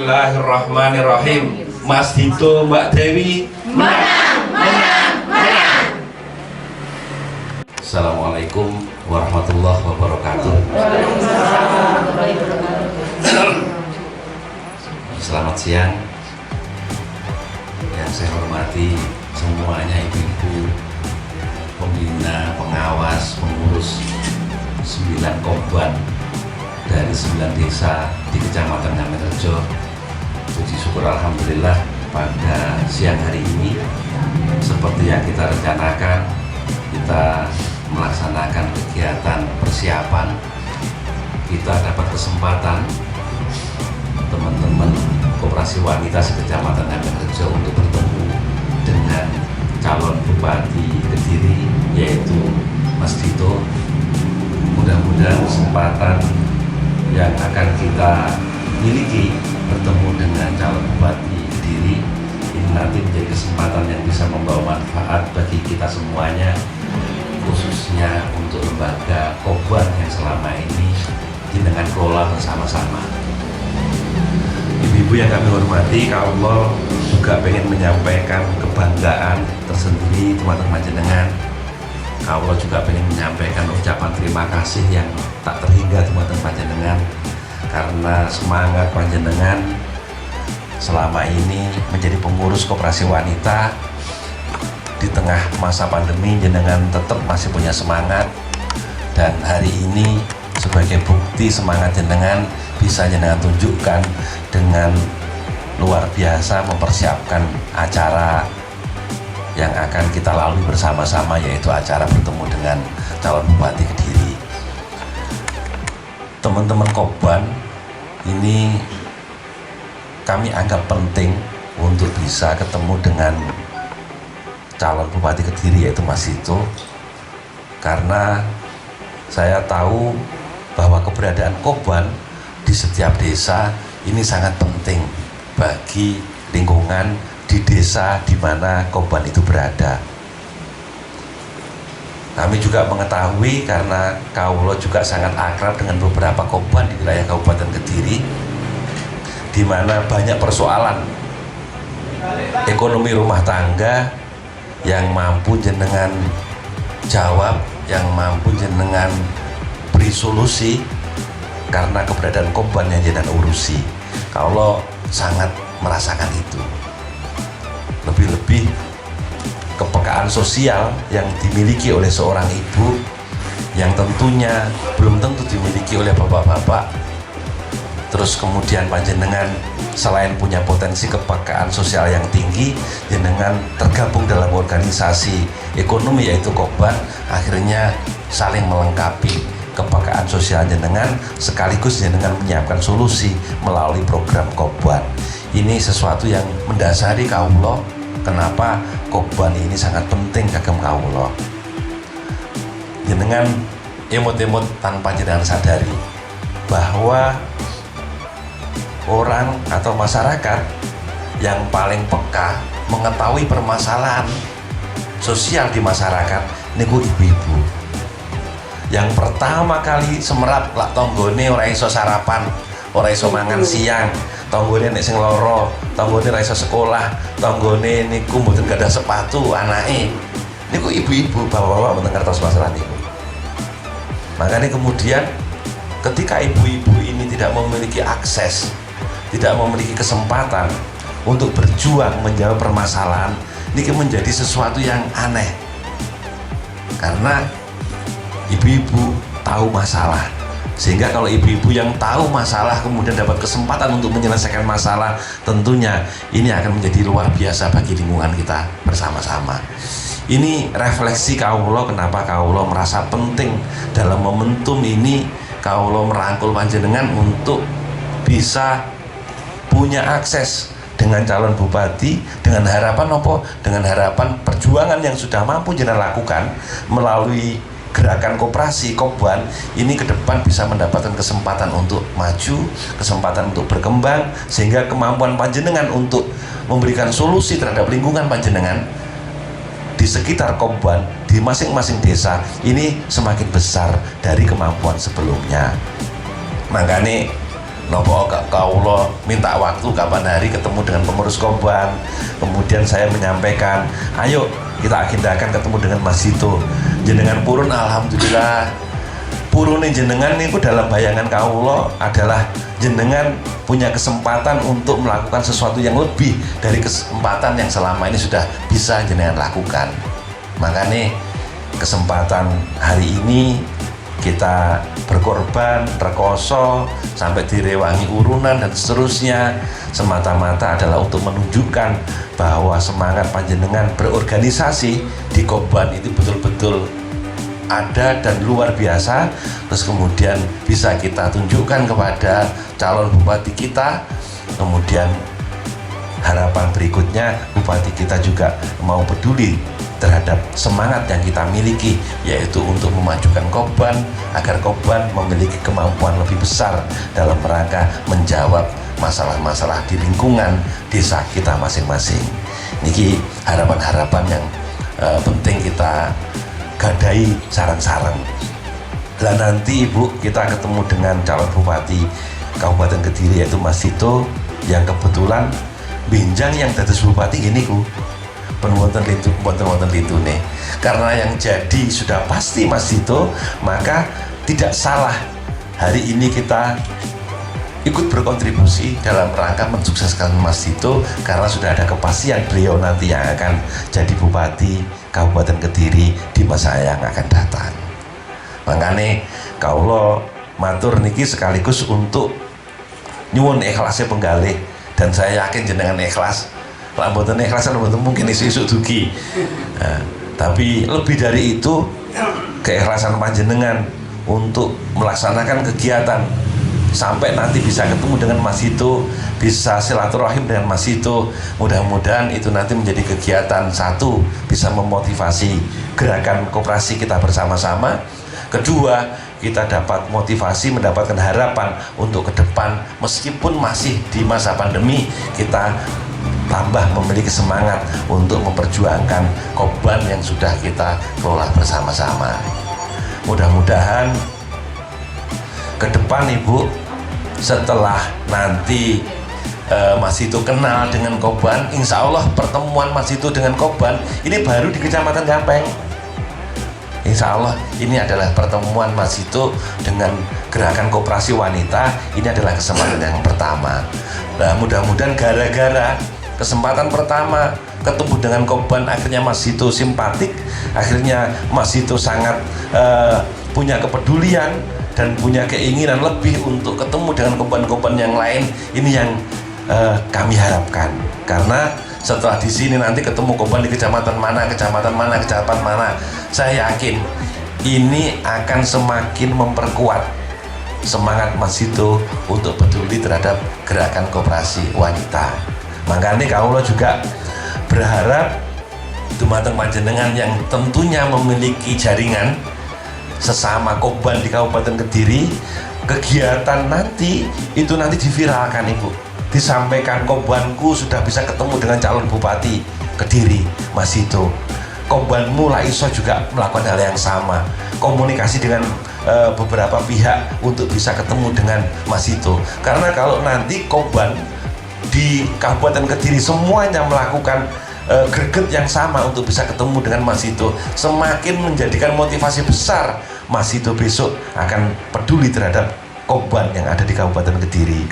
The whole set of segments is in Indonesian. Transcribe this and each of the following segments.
Bismillahirrahmanirrahim. Mas Dito, Mbak Dewi, menang, menang, menang. Assalamualaikum warahmatullahi wabarakatuh. Selamat siang. Yang saya hormati semuanya, ibu-ibu, pembina, pengawas, pengurus 9 Koban dari 9 desa di Kecamatan Ngamenrejo. Puji syukur alhamdulillah pada siang hari ini seperti yang kita rencanakan, kita melaksanakan kegiatan persiapan. Kita dapat kesempatan teman-teman Koperasi Wanita Sekecamatan Ngamenrejo untuk bertemu dengan calon Bupati Kediri, yaitu Mas Dito. Mudah-mudahan kesempatan yang akan kita miliki bertemu dengan calon Bupati Kediri ini nanti menjadi kesempatan yang bisa membawa manfaat bagi kita semuanya, khususnya untuk lembaga Koban yang selama ini dengan kelola bersama-sama. Ibu-ibu yang kami hormati, Allah juga pengen menyampaikan kebanggaan tersendiri teman-teman jenengan. Allah juga pengen menyampaikan ucapan terima kasih yang tak terhingga teman-teman jenengan, karena semangat panjenengan selama ini menjadi pengurus Koperasi Wanita di tengah masa pandemi. Jenengan tetap masih punya semangat, dan hari ini sebagai bukti semangat jenengan bisa jenengan tunjukkan dengan luar biasa mempersiapkan acara yang akan kita lalui bersama-sama, yaitu acara bertemu dengan calon Bupati Kediri. Teman-teman Koban, ini kami anggap penting untuk bisa ketemu dengan calon Bupati Kediri, yaitu Mas Dito, karena saya tahu bahwa keberadaan Koban di setiap desa ini sangat penting bagi lingkungan di desa di mana Koban itu berada. Kami juga mengetahui karena Kaulo juga sangat akrab dengan beberapa Koban di wilayah Kabupaten Kediri, di mana banyak persoalan ekonomi rumah tangga yang mampu jenengan jawab, yang mampu jenengan beri solusi karena keberadaan Koban yang jenengan urusi. Kaulo sangat merasakan itu. Lebih-lebih kepekaan sosial yang dimiliki oleh seorang ibu yang tentunya belum tentu dimiliki oleh bapak-bapak. Terus kemudian panjenengan selain punya potensi kepekaan sosial yang tinggi, jenengan tergabung dalam organisasi ekonomi yaitu Koban, akhirnya saling melengkapi kepekaan sosial jenengan, sekaligus jenengan menyiapkan solusi melalui program Koban. Ini sesuatu yang mendasari kaulo, kenapa Koban ini sangat penting kagem kaulo. Jenengan emot-emot tanpa jenengan sadari bahwa orang atau masyarakat yang paling peka mengetahui permasalahan sosial di masyarakat niku ibu-ibu. Yang pertama kali semerap lak tonggone ora iso sarapan, ora iso mangan siang, tonggone nek sing loro, tonggone ora iso sekolah, tonggone niku mboten gadah sepatu anake. Niku ibu-ibu, bapak-bapak mboten ngertos masalah niku. Makanya kemudian ketika ibu-ibu ini tidak memiliki akses, tidak memiliki kesempatan untuk berjuang menjawab permasalahan, ini menjadi sesuatu yang aneh. Karena ibu-ibu tahu masalah, sehingga kalau ibu-ibu yang tahu masalah kemudian dapat kesempatan untuk menyelesaikan masalah, tentunya ini akan menjadi luar biasa bagi lingkungan kita bersama-sama. Ini refleksi kaulo, kenapa kaulo merasa penting dalam momentum ini kaulo merangkul panjenengan untuk bisa punya akses dengan calon bupati, dengan harapan apa? Dengan harapan perjuangan yang sudah mampu jenengan lakukan melalui gerakan koperasi Koban ini ke depan bisa mendapatkan kesempatan untuk maju, kesempatan untuk berkembang, sehingga kemampuan panjenengan untuk memberikan solusi terhadap lingkungan panjenengan di sekitar Koban, di masing-masing desa ini semakin besar dari kemampuan sebelumnya. Makanya nopo kaulo minta waktu kapan hari ketemu dengan pengurus Koban. Kemudian saya menyampaikan, ayo kita agendakan ketemu dengan Mas Dito. Jenengan purun, alhamdulillah. Purune jenengan niku dalam bayangan kaulo adalah jenengan punya kesempatan untuk melakukan sesuatu yang lebih dari kesempatan yang selama ini sudah bisa jenengan lakukan. Makanya kesempatan hari ini kita berkorban, rekoso, sampai direwangi urunan dan seterusnya, semata-mata adalah untuk menunjukkan bahwa semangat panjenengan berorganisasi di Koban itu betul-betul ada dan luar biasa. Terus kemudian bisa kita tunjukkan kepada calon bupati kita. Kemudian harapan berikutnya, bupati kita juga mau peduli terhadap semangat yang kita miliki, yaitu untuk memajukan Koban agar Koban memiliki kemampuan lebih besar dalam rangka menjawab masalah-masalah di lingkungan desa kita masing-masing. Niki harapan-harapan yang penting kita gadai sarang-sarang. Dan nanti Ibu kita ketemu dengan calon bupati Kabupaten Kediri yaitu Mas Dito, yang kebetulan binjang yang dados bupati gini ku penonton litu nih. Karena yang jadi sudah pasti Mas Dito, maka tidak salah hari ini kita ikut berkontribusi dalam rangka mensukseskan Mas Dito, karena sudah ada kepastian beliau nanti yang akan jadi bupati Kabupaten Kediri di masa yang akan datang. Makanya kaulo matur niki sekaligus untuk nyuwun ikhlasnya penggalih, dan saya yakin jenengan ikhlas. Lamboten ikhlas mungkin isu-isu dugi. Nah, tapi lebih dari itu, keikhlasan panjenengan untuk melaksanakan kegiatan sampai nanti bisa ketemu dengan Mas Dito, bisa silaturahim dengan Mas Dito. Mudah-mudahan itu nanti menjadi kegiatan, satu, bisa memotivasi gerakan koperasi kita bersama-sama. Kedua, kita dapat motivasi, mendapatkan harapan untuk ke depan, meskipun masih di masa pandemi, kita tambah memiliki semangat untuk memperjuangkan Koban yang sudah kita kelola bersama-sama. Mudah-mudahan ke depan Ibu, setelah nanti Mas Dito kenal dengan Koban, insya Allah pertemuan Mas Dito dengan Koban ini baru di Kecamatan Gampeng. Insya Allah ini adalah pertemuan Mas Dito dengan gerakan koperasi wanita. Ini adalah kesempatan yang pertama. Nah, mudah-mudahan gara-gara kesempatan pertama ketemu dengan Koban, akhirnya Mas Dito simpatik, akhirnya Mas Dito sangat punya kepedulian dan punya keinginan lebih untuk ketemu dengan Koban-Koban yang lain. Ini yang kami harapkan, karena setelah di sini nanti ketemu Koban di kecamatan mana, saya yakin ini akan semakin memperkuat semangat Mas Dito untuk peduli terhadap gerakan koperasi wanita. Makanya kaulo juga berharap dumateng panjenengan yang tentunya memiliki jaringan sesama Koban di Kabupaten Kediri, kegiatan nanti itu nanti diviralkan Ibu, disampaikan Kobanku sudah bisa ketemu dengan calon bupati Kediri Mas Dito, Kobanmu lah iso juga melakukan hal yang sama, komunikasi dengan beberapa pihak untuk bisa ketemu dengan Mas Dito. Karena kalau nanti Koban di Kabupaten Kediri semuanya melakukan greget yang sama untuk bisa ketemu dengan Mas Dito, semakin menjadikan motivasi besar Mas Dito besok akan peduli terhadap Koban yang ada di Kabupaten Kediri.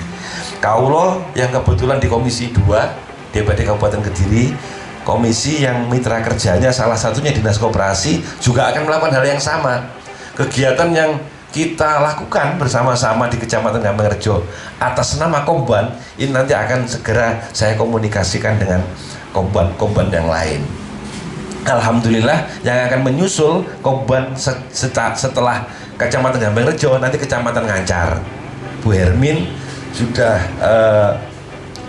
Kaulo yang kebetulan di Komisi 2 DPD Kabupaten Kediri, komisi yang mitra kerjanya salah satunya Dinas Koperasi, juga akan melakukan hal yang sama. Kegiatan yang kita lakukan bersama-sama di Kecamatan Gampengrejo atas nama Koban ini nanti akan segera saya komunikasikan dengan Koban yang lain. Alhamdulillah yang akan menyusul Koban setelah Kecamatan Gampengrejo nanti Kecamatan Ngancar. Bu Hermin sudah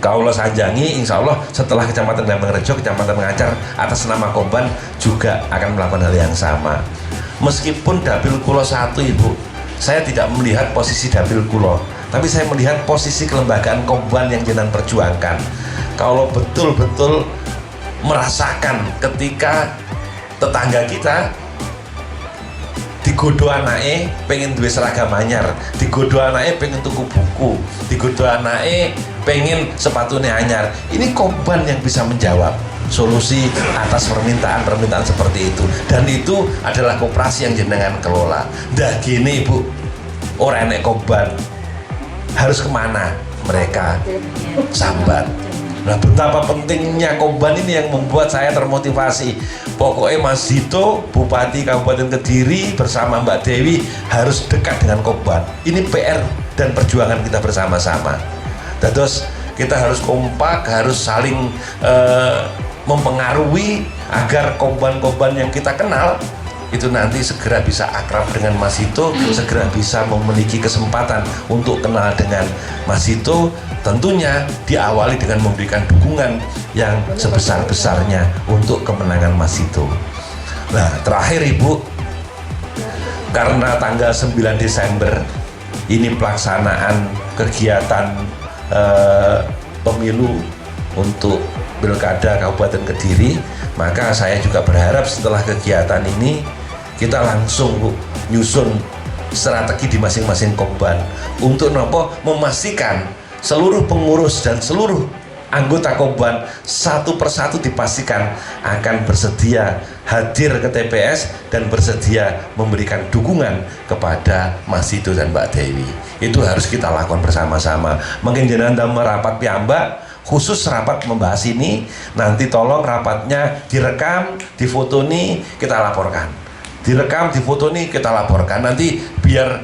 kaulo sanjangi, insya Allah setelah Kecamatan Gampengrejo, Kecamatan Ngancar atas nama Koban juga akan melakukan hal yang sama. Meskipun dapil kulo 1 Ibu, saya tidak melihat posisi dapil kulo, tapi saya melihat posisi kelembagaan Koban yang jenengan perjuangkan. Kalau betul-betul merasakan ketika tetangga kita digodo anake pengen duwe seragam anyar, digodo anake pengen tuku buku, digodo anake pengen sepatune anyar. Ini Koban yang bisa menjawab solusi atas permintaan seperti itu, dan itu adalah koperasi yang jenengan kelola. Dah gini Bu, orang enek Koban harus kemana mereka sambat. Nah, betapa pentingnya Koban ini yang membuat saya termotivasi. Pokoknya Mas Dito, Bupati Kabupaten Kediri bersama Mbak Dewi harus dekat dengan Koban. Ini PR dan perjuangan kita bersama-sama. Terus kita harus kompak, harus saling mempengaruhi agar Koban-Koban yang kita kenal itu nanti segera bisa akrab dengan Mas Dito, segera bisa memiliki kesempatan untuk kenal dengan Mas Dito. Tentunya diawali dengan memberikan dukungan yang sebesar-besarnya untuk kemenangan Mas Dito. Nah, terakhir Ibu, karena tanggal 9 Desember ini pelaksanaan kegiatan pemilu untuk Pilkada Kabupaten Kediri, maka saya juga berharap setelah kegiatan ini kita langsung Bu, nyusun strategi di masing-masing Koban untuk memastikan seluruh pengurus dan seluruh anggota Koban satu persatu dipastikan akan bersedia hadir ke TPS dan bersedia memberikan dukungan kepada Mas Dito dan Mbak Dewi. Itu harus kita lakukan bersama-sama. Mungkin jenengan merapat piyambak khusus rapat membahas ini, nanti tolong rapatnya direkam, difotoni, kita laporkan. Direkam, difotoni, kita laporkan. Nanti biar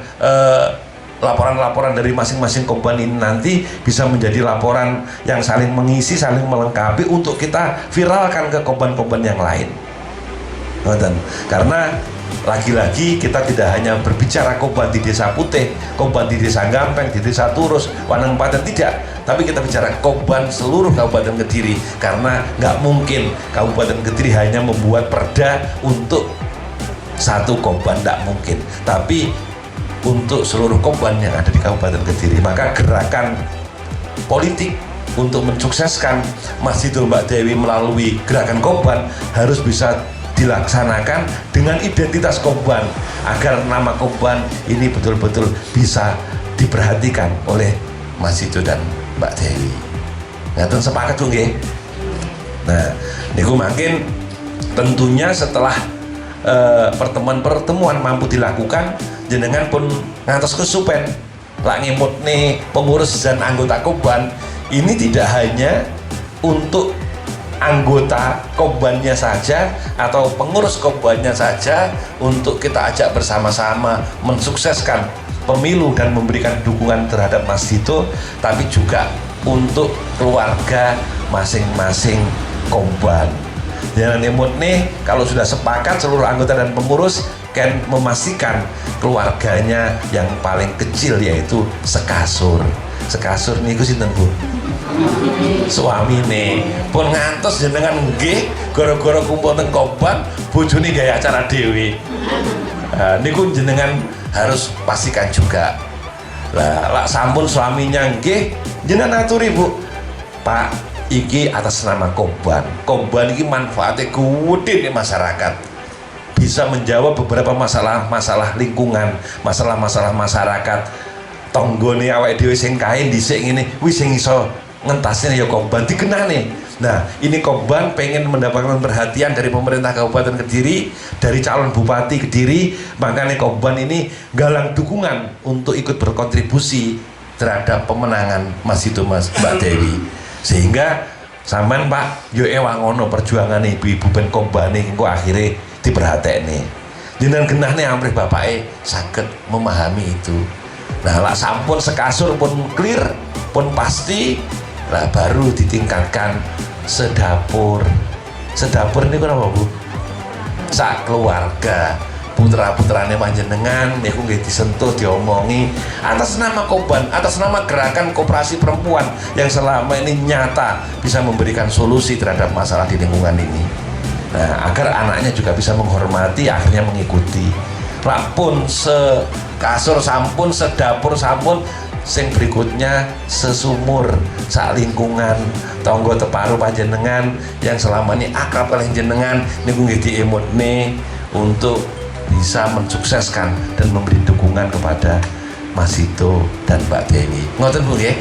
laporan-laporan dari masing-masing Koban ini nanti bisa menjadi laporan yang saling mengisi, saling melengkapi untuk kita viralkan ke Koban-Koban yang lain. Karena lagi-lagi kita tidak hanya berbicara Koban di Desa Putih, Koban di Desa Gampeng, di Desa Turus, Wanang Paten, tidak, tapi kita bicara Koban seluruh Kabupaten Kediri, karena nggak mungkin Kabupaten Kediri hanya membuat perda untuk satu Koban, nggak mungkin, tapi untuk seluruh Koban yang ada di Kabupaten Kediri. Maka gerakan politik untuk mensukseskan Mas Dito Mbak Dewi melalui gerakan Koban harus bisa dilaksanakan dengan identitas Koban, agar nama Koban ini betul-betul bisa diperhatikan oleh Mas Dito dan Mbak Dewi. Ngaten sepakat tuh nggih. Nah, niku makin tentunya setelah pertemuan-pertemuan mampu dilakukan, jenengan pun ngantos kesupen lak ngimut nih pengurus dan anggota Koban ini tidak hanya untuk anggota Kobannya saja atau pengurus Kobannya saja untuk kita ajak bersama-sama mensukseskan pemilu dan memberikan dukungan terhadap Mas Dito, tapi juga untuk keluarga masing-masing Koban. Jangan imut nih, kalau sudah sepakat seluruh anggota dan pengurus kan memastikan keluarganya yang paling kecil yaitu sekasur. Sekasur niku sinten Bu? Suami nih pun ngantos jenengan nggih gara-gara kumpul teng Koban bojone gaya acara dhewe. Niku jenengan harus pastikan juga. Lah sampun suaminya nggih jenengan aturi Bu. Pak, iki atas nama Koban. Koban iki manfaatnya gede di masyarakat. Bisa menjawab beberapa masalah-masalah lingkungan, masalah-masalah masyarakat. Tonggone awake dhewe sing kae dhisik ngene, wis sing iso ngentasnya ya Koban dikenane. Nah, ini Koban pengen mendapatkan perhatian dari pemerintah Kabupaten Kediri, dari calon Bupati Kediri, makanya Koban ini galang dukungan untuk ikut berkontribusi terhadap pemenangan Mas Dito Mbak Dewi. Sehingga sampean Pak yo ewangono perjuangan ibu-ibu ben Koban iki kok akhirnya diperhatekne. Jenengan genahne amrih bapake saged memahami itu. Nah, lak sampun sekasur pun clear, pun pasti, lah baru ditingkatkan sedapur. Sedapur ini kenapa Bu? Sak keluarga, putra-putrane panjenengan niku nggih disentuh, diomongi atas nama Koban, atas nama gerakan koperasi perempuan yang selama ini nyata bisa memberikan solusi terhadap masalah di lingkungan ini. Nah, agar anaknya juga bisa menghormati, akhirnya mengikuti. Lapun sekasur sampun, sedapur sampun, sing berikutnya sesumur, sak lingkungan, tonggo teparu panjenengan yang selama ini akrab kalih jenengan niku nggih diemutne untuk bisa mensukseskan dan memberi dukungan kepada Mas Dito dan Mbak Dewi. Ngoten Bu nggih.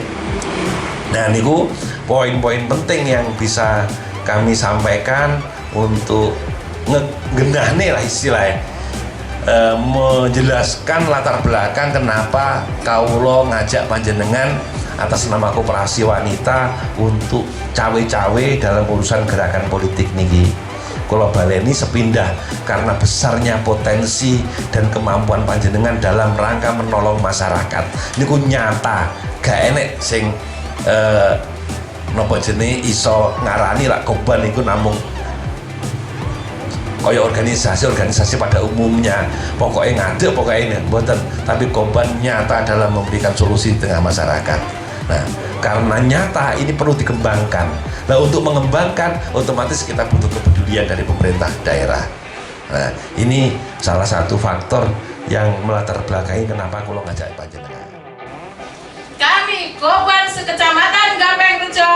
Nah niku poin-poin penting yang bisa kami sampaikan untuk ngenahne lah istilahnya, menjelaskan latar belakang kenapa kawula ngajak panjenengan atas nama Koperasi Wanita untuk cawe-cawe dalam urusan gerakan politik niki. Kula baleni sepindah karena besarnya potensi dan kemampuan panjenengan dalam rangka menolong masyarakat. Niku nyata, gak enek sing napa jenenge iso ngarani lak Koban niku namung kaya organisasi pada umumnya, pokoknya ngadeg, pokoknya ini mboten, tapi Koban nyata dalam memberikan solusi di tengah masyarakat. Nah, karena nyata ini perlu dikembangkan. Nah, untuk mengembangkan otomatis kita butuh kepedulian dari pemerintah daerah. Nah, ini salah satu faktor yang melatar belakangi kenapa kula ngajak panjenengan. Kami Koban Sekecamatan Gampeng Rejo